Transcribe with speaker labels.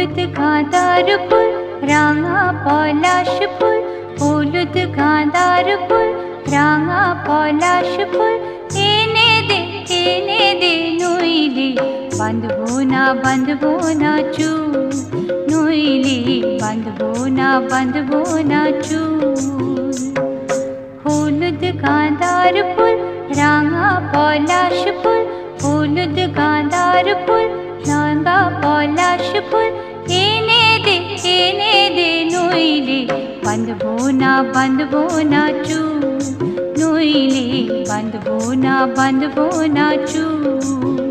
Speaker 1: হলুদ গাঁদার ফুল রাঙা পলাশ ফুল, হলুদ গাঁদার ফুল রাঙা পলাশ ফুল, এনে দে নইলে বাঁধবো না চুল, নইলে বাঁধবো না চুল। হলুদ গাঁদার ফুল রাঙা পলাশ ফুল, হলুদ গাঁদার ফুল রাঙা পলাশ ফুল, এনে দে নইলে বাঁধবো না চুল, নইলে বাঁধবো না চুল।